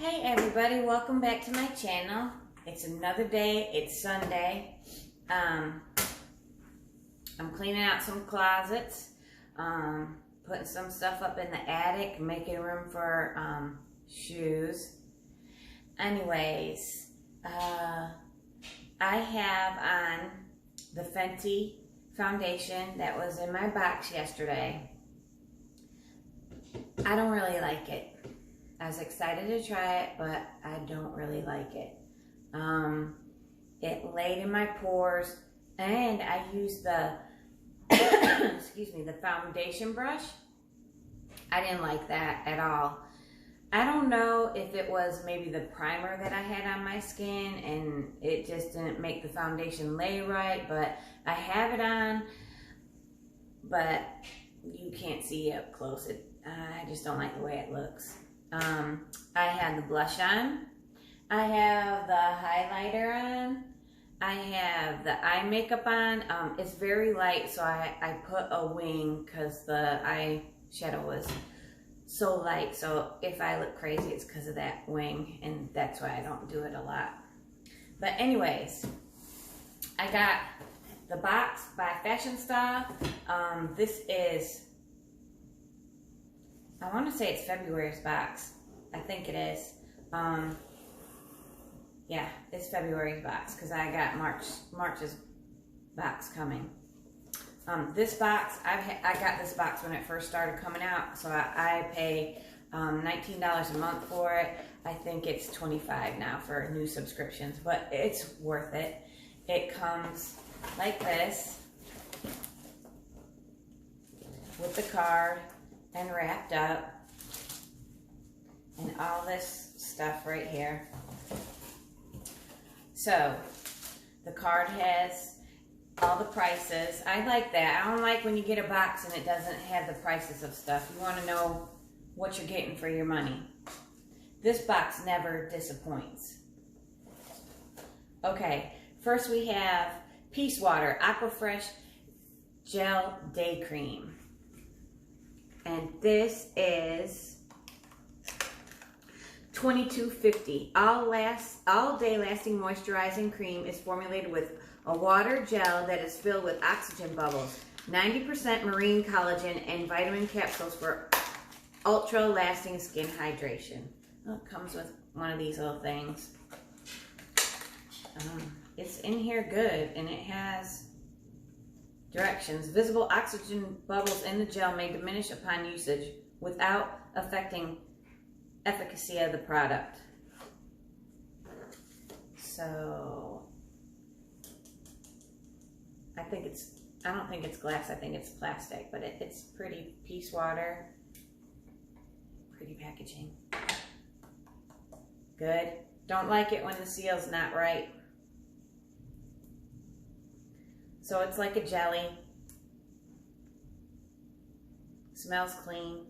Hey everybody, welcome back to my channel. It's another day, it's Sunday. I'm cleaning out some closets, putting some stuff up in the attic, making room for shoes. Anyways, I have on the Fenty foundation that was in my box yesterday. I don't really like it. I was excited to try it, but I don't really like it. It laid in my pores, and I used the, excuse me, the foundation brush. I didn't like that at all. I don't know if it was maybe the primer that I had on my skin, and it just didn't make the foundation lay right, but I have it on, but you can't see up close. I just don't like the way it looks. I have the blush on, I have the highlighter on, I have the eye makeup on. It's very light, so I put a wing because the eyeshadow was so light, so if I look crazy it's because of that wing, and that's why I don't do it a lot. But anyways, I got the box by fashionsta. This is, I want to say it's February's box. I think it is. Yeah, it's February's box because I got March's box coming. This box, I got this box when it first started coming out, so I pay $19 a month for it. I think it's $25 now for new subscriptions, but it's worth it. It comes like this with the card and wrapped up, and all this stuff right here. So the card has all the prices. I like that. I don't like when you get a box and it doesn't have the prices of stuff. You want to know what you're getting for your money. This box never disappoints. Okay, first we have Peace Water Aqua Fresh Gel Day Cream. And this is $22.50. All day lasting moisturizing cream is formulated with a water gel that is filled with oxygen bubbles, 90% marine collagen, and vitamin capsules for ultra lasting skin hydration. Oh, it comes with one of these little things. It's in here good, and it has directions. Visible oxygen bubbles in the gel may diminish upon usage without affecting efficacy of the product. So I don't think it's glass, I think it's plastic, but it's pretty. Peace Water, pretty packaging. Good. Don't like it when the seal's not right. So it's like a jelly. Smells clean.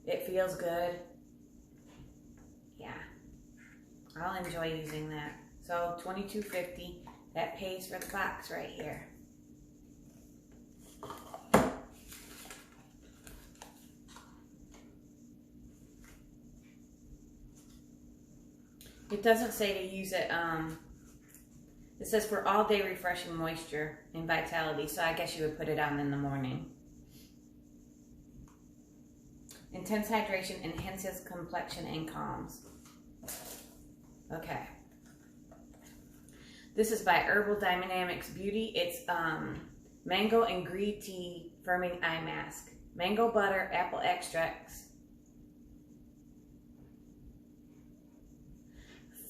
It feels good. Yeah. I'll enjoy using that. So $22.50. That pays for the box right here. It doesn't say to use it, it says for all day refreshing moisture and vitality, so I guess you would put it on in the morning. Intense hydration enhances complexion and calms. Okay. This is by Herbal Dynamics Beauty. It's mango and green tea firming eye mask. Mango butter, apple extracts,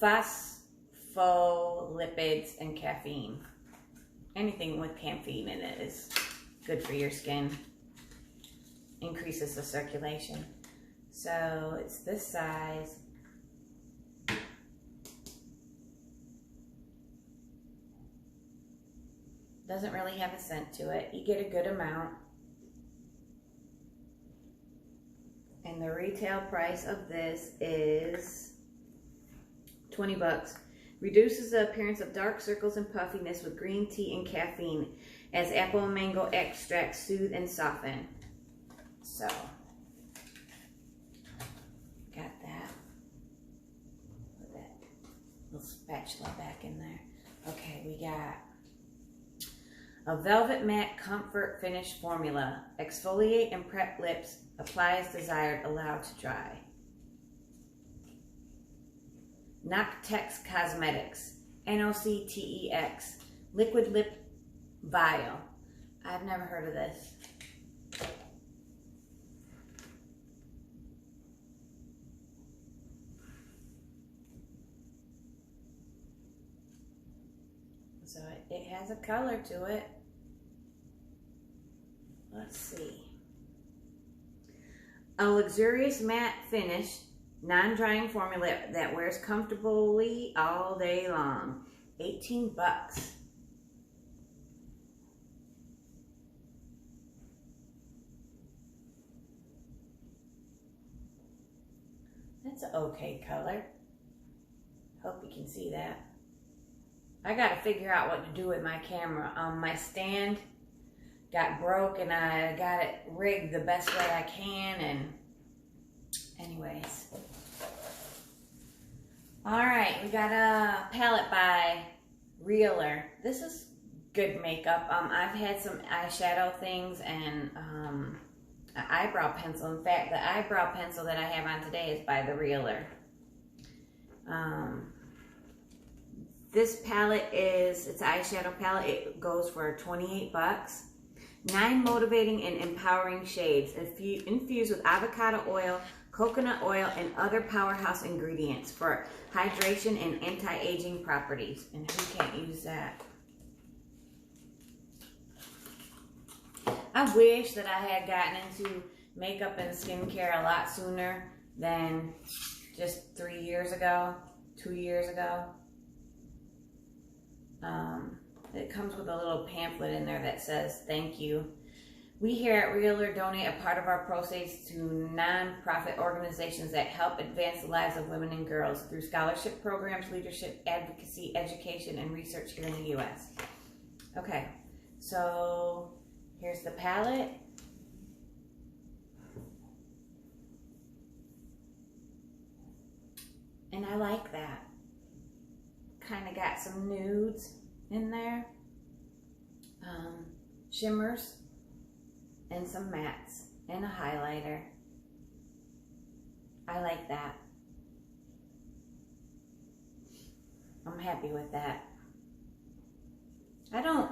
phospholipids, and caffeine. Anything with caffeine in it is good for your skin. Increases the circulation. So it's this size. Doesn't really have a scent to it. You get a good amount. And the retail price of this is $20. Reduces the appearance of dark circles and puffiness with green tea and caffeine, as apple and mango extracts soothe and soften. So, got that. Put that little spatula back in there. Okay, we got a Velvet Matte Comfort Finish Formula. Exfoliate and prep lips. Apply as desired. Allow to dry. Noctex Cosmetics. Noctex. Liquid Lip Vial. I've never heard of this. So it has a color to it. Let's see. A luxurious matte finish, non-drying formula that wears comfortably all day long. 18 bucks. That's an okay color. Hope you can see that. I gotta figure out what to do with my camera. My stand got broke and I got it rigged the best way I can, and anyways. Alright, we got a palette by Realer. This is good makeup. I've had some eyeshadow things and an eyebrow pencil. In fact, the eyebrow pencil that I have on today is by the Realer. This palette it's an eyeshadow palette. It goes for 28 bucks. 9 motivating and empowering shades infused with avocado oil, coconut oil, and other powerhouse ingredients for hydration and anti-aging properties. And who can't use that? I wish that I had gotten into makeup and skincare a lot sooner than just 3 years ago, 2 years ago. It comes with a little pamphlet in there that says, thank you. We here at Realer donate a part of our proceeds to non-profit organizations that help advance the lives of women and girls through scholarship programs, leadership, advocacy, education, and research here in the U.S. Okay, so here's the palette. And I like that. Kind of got some nudes in there, shimmers, and some mattes, and a highlighter. I like that. I'm happy with that. I'm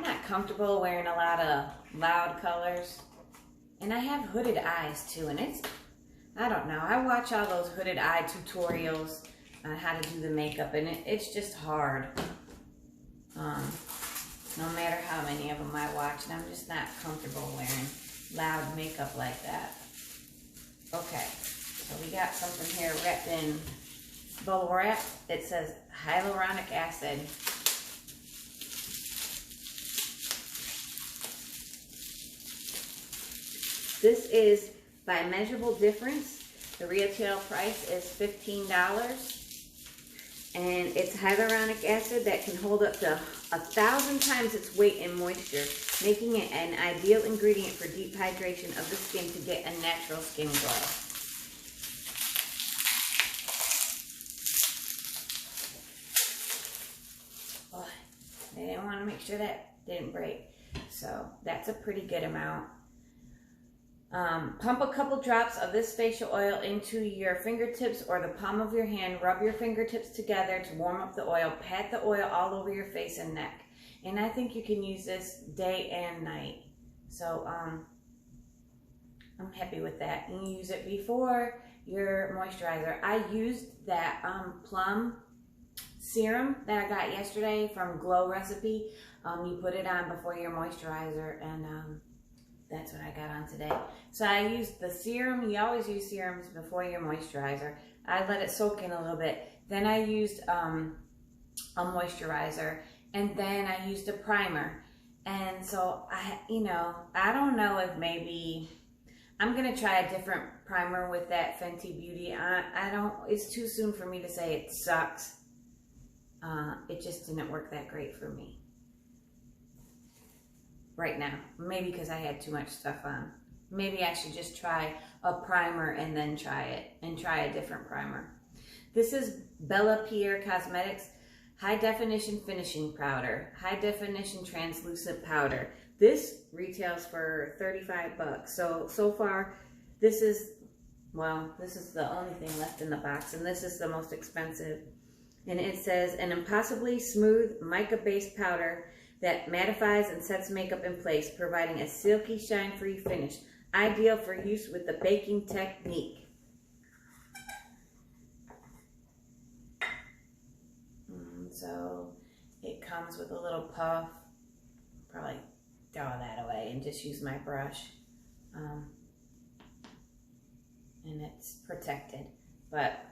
not comfortable wearing a lot of loud colors, and I have hooded eyes too, and I don't know, I watch all those hooded eye tutorials on how to do the makeup, and it's just hard. No matter how many of them I watch, and I'm just not comfortable wearing loud makeup like that. Okay, so we got something here wrapped in bubble wrap. It says hyaluronic acid. This is by Measurable Difference. The retail price is $15. And it's hyaluronic acid that can hold up to 1,000 times its weight in moisture, making it an ideal ingredient for deep hydration of the skin to get a natural skin glow. Oh, they didn't want to make sure that didn't break. So that's a pretty good amount. Pump a couple drops of this facial oil into your fingertips or the palm of your hand. Rub your fingertips together to warm up the oil. Pat the oil all over your face and neck. And I think you can use this day and night. So I'm happy with that. And you use it before your moisturizer. I used that plum serum that I got yesterday from Glow Recipe. You put it on before your moisturizer, and that's what I got on today. So I used the serum. You always use serums before your moisturizer. I let it soak in a little bit. Then I used a moisturizer, and then I used a primer. And so I don't know if maybe I'm gonna try a different primer with that Fenty Beauty. It's too soon for me to say it sucks. It just didn't work that great for me right now. Maybe because I had too much stuff on. Maybe I should just try a primer and then try it, and try a different primer. This is Bella Pierre Cosmetics High Definition Finishing Powder, High Definition Translucent Powder. This retails for 35 bucks. So far, this is the only thing left in the box, and this is the most expensive. And it says, an impossibly smooth mica-based powder that mattifies and sets makeup in place, providing a silky, shine-free finish. Ideal for use with the baking technique. So it comes with a little puff. Probably throw that away and just use my brush. And it's protected, but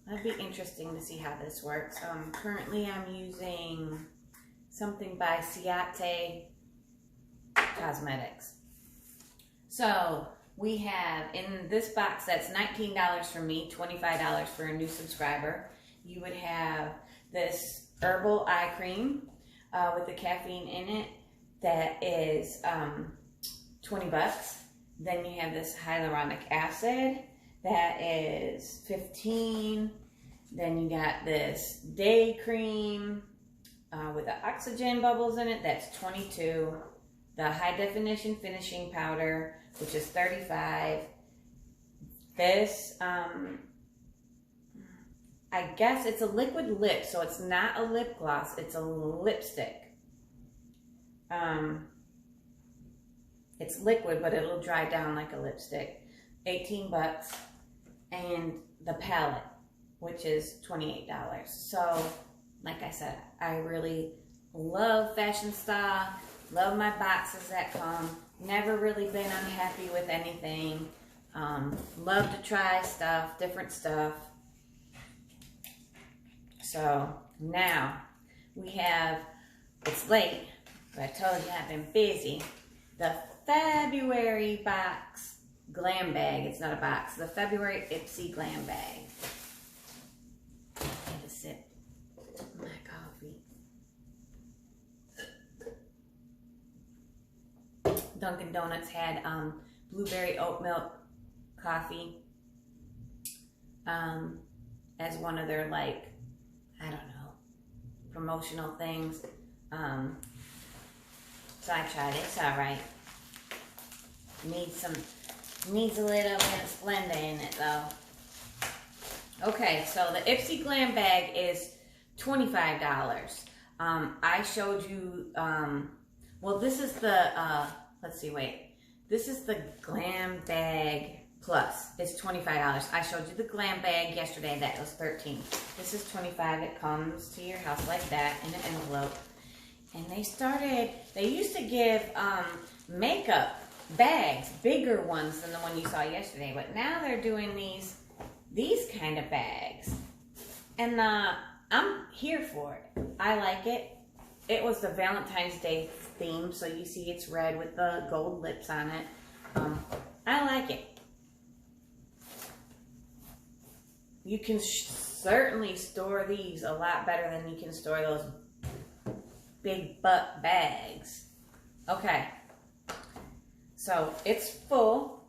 that'd be interesting to see how this works. Currently I'm using something by Ciate Cosmetics. So we have in this box that's $19 for me, $25 for a new subscriber. You would have this herbal eye cream with the caffeine in it that is 20 bucks. Then you have this hyaluronic acid that is 15. Then you got this day cream with the oxygen bubbles in it, that's 22. The high definition finishing powder, which is 35. This, I guess it's a liquid lip, so it's not a lip gloss, it's a lipstick. It's liquid, but it'll dry down like a lipstick. 18 bucks. And the palette, which is $28. So, like I said, I really love fashionsta, love my boxes that come. Never really been unhappy with anything. Love to try stuff, different stuff. So, now we have, it's late, but I told you I've been busy. The February box glam bag. It's not a box. The February Ipsy glam bag. Take a sip of my coffee. Dunkin' Donuts had blueberry oat milk coffee as one of their, like, I don't know, promotional things. So I tried it. It's all right. Needs a little bit of Splenda in it though. Okay, so the Ipsy Glam bag is $25. I showed you, well, this is the, let's see, wait. This is the Glam Bag Plus. It's $25. I showed you the Glam Bag yesterday. That was $13. This is $25. It comes to your house like that in an envelope. And they used to give makeup bags, bigger ones than the one you saw yesterday, but now they're doing these kind of bags, and I'm here for it. I like it. It was the Valentine's Day theme, so you see it's red with the gold lips on it. I like it. You can certainly store these a lot better than you can store those big butt bags. Okay. So it's full.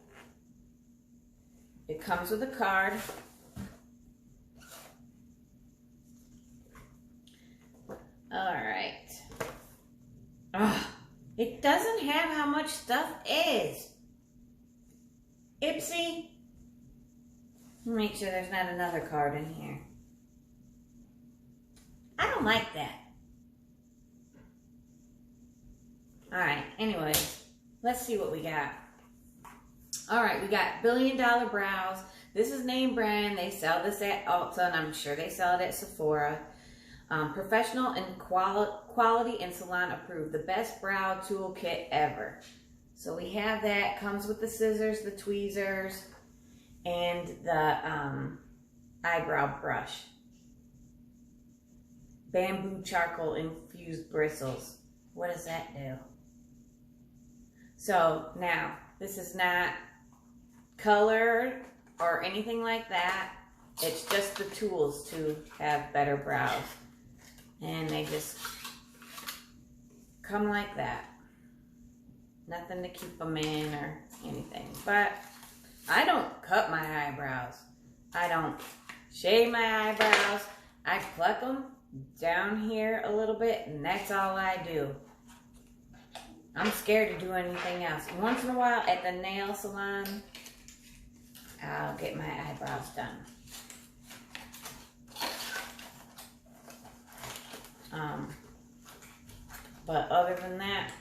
It comes with a card. All right. It doesn't have how much stuff is. Ipsy. Make sure there's not another card in here. I don't like that. All right. Anyways. Let's see what we got. All right, we got $1 Billion Brows. This is name brand. They sell this at Ulta, and I'm sure they sell it at Sephora. Professional and quality and salon approved. The best brow toolkit ever. So we have that. Comes with the scissors, the tweezers, and the eyebrow brush. Bamboo charcoal infused bristles. What does that do? So now, this is not colored or anything like that. It's just the tools to have better brows. And they just come like that. Nothing to keep them in or anything. But I don't cut my eyebrows. I don't shave my eyebrows. I pluck them down here a little bit, and that's all I do. I'm scared to do anything else. Once in a while at the nail salon, I'll get my eyebrows done. But other than that,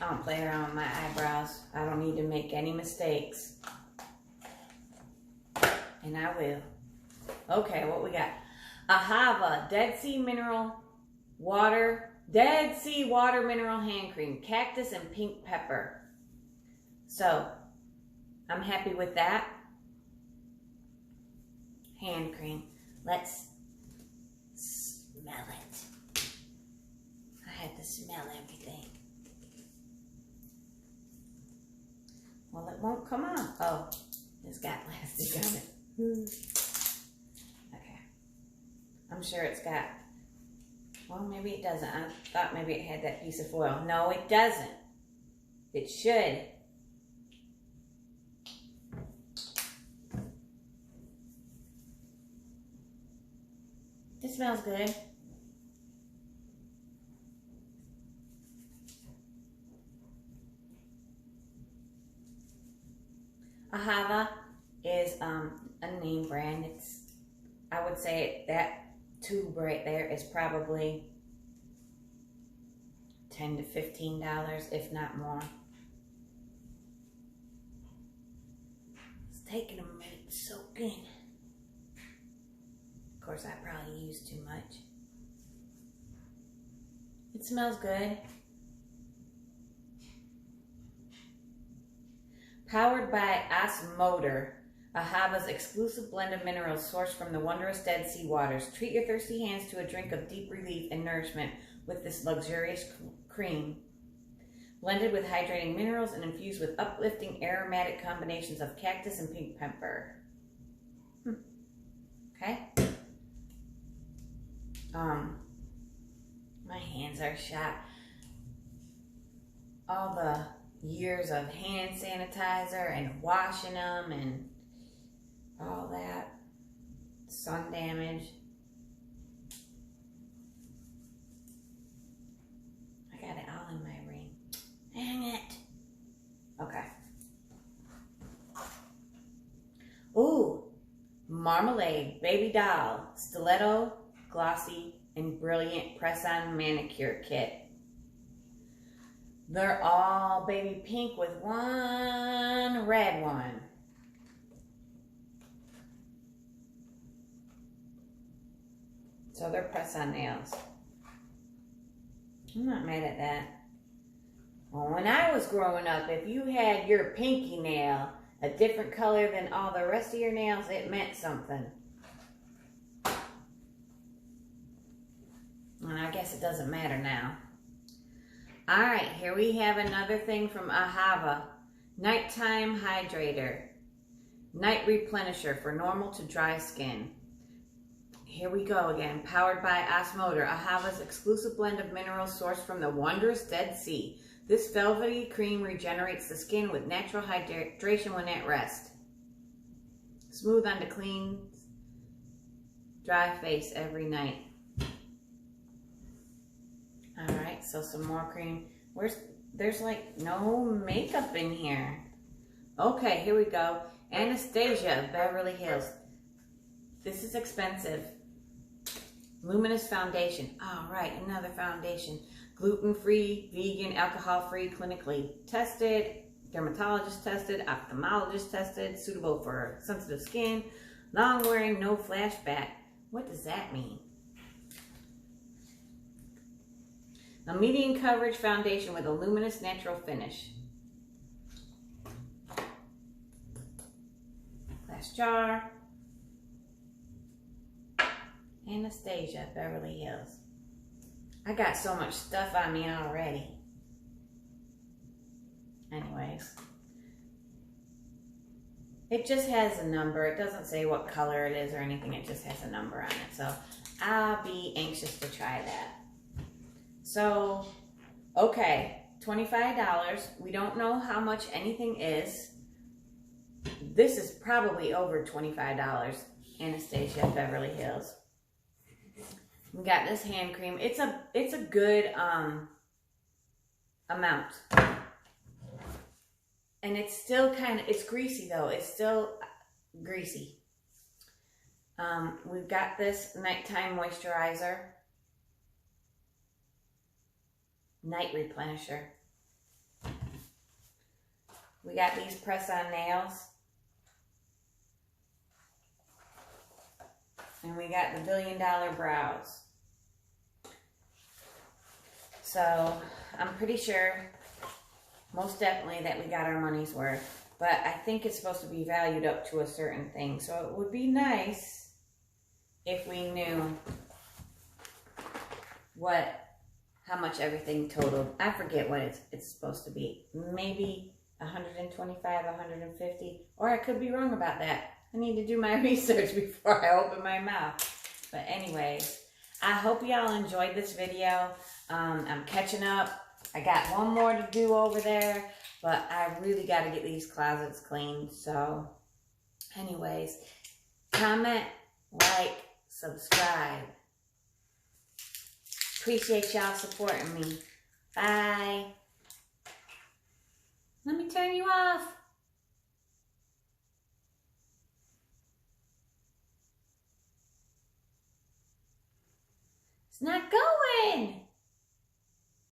I don't play around with my eyebrows. I don't need to make any mistakes. And I will. Okay, what we got? Ahava Dead Sea Water Mineral Hand Cream. Cactus and pink pepper. So, I'm happy with that. Hand cream. Let's smell it. I have to smell everything. Well, it won't come off. Oh, it's got plastic on it. Okay. I'm sure it's got, well, maybe it doesn't. I thought maybe it had that piece of foil. No, it doesn't. It should. This smells good. Ahava is a name brand. It's, I would say that tube right there is probably $10 to $15, if not more. It's taking a minute to soak in. Of course, I probably used too much. It smells good. Powered by Osmotor, Ahava's exclusive blend of minerals sourced from the wondrous Dead Sea waters. Treat your thirsty hands to a drink of deep relief and nourishment with this luxurious cream. Blended with hydrating minerals and infused with uplifting aromatic combinations of cactus and pink pepper. Okay. My hands are shot. All the years of hand sanitizer and washing them and all that. Sun damage. I got it all in my ring. Dang it. Okay. Ooh. Marmalade Baby Doll Stiletto Glossy and Brilliant Press-On Manicure Kit. They're all baby pink with one red one. So they're press-on nails. I'm not mad at that. Well, when I was growing up, if you had your pinky nail a different color than all the rest of your nails, it meant something. And I guess it doesn't matter now. Alright, here we have another thing from Ahava. Nighttime Hydrator. Night Replenisher for normal to dry skin. Here we go again. Powered by Osmotor. Ahava's exclusive blend of minerals sourced from the wondrous Dead Sea. This velvety cream regenerates the skin with natural hydration when at rest. Smooth onto clean, dry face every night. Alright, so some more cream. There's like no makeup in here. Okay, here we go. Anastasia, Beverly Hills. This is expensive. Luminous Foundation. Alright, another foundation. Gluten-free, vegan, alcohol-free, clinically tested, dermatologist tested, ophthalmologist tested, suitable for sensitive skin, long-wearing, no flashback. What does that mean? A medium coverage foundation with a luminous natural finish. Glass jar. Anastasia, Beverly Hills. I got so much stuff on me already. Anyways. It just has a number. It doesn't say what color it is or anything. It just has a number on it. So I'll be anxious to try that. So, okay. $25. We don't know how much anything is. This is probably over $25. Anastasia Beverly Hills. We got this hand cream. It's a good amount. And it's still it's greasy though. It's still greasy. We've got this nighttime moisturizer. Night replenisher. We got these press-on nails. And we got the $1 Billion Brows. So, I'm pretty sure, most definitely, that we got our money's worth. But I think it's supposed to be valued up to a certain thing. So, it would be nice if we knew how much everything totaled. I forget what it's supposed to be. Maybe 125, 150. Or I could be wrong about that. I need to do my research before I open my mouth. But anyways, I hope y'all enjoyed this video. I'm catching up. I got one more to do over there, but I really got to get these closets cleaned. So anyways, comment, like, subscribe. Appreciate y'all supporting me. Bye. Let me turn you off. It's not going.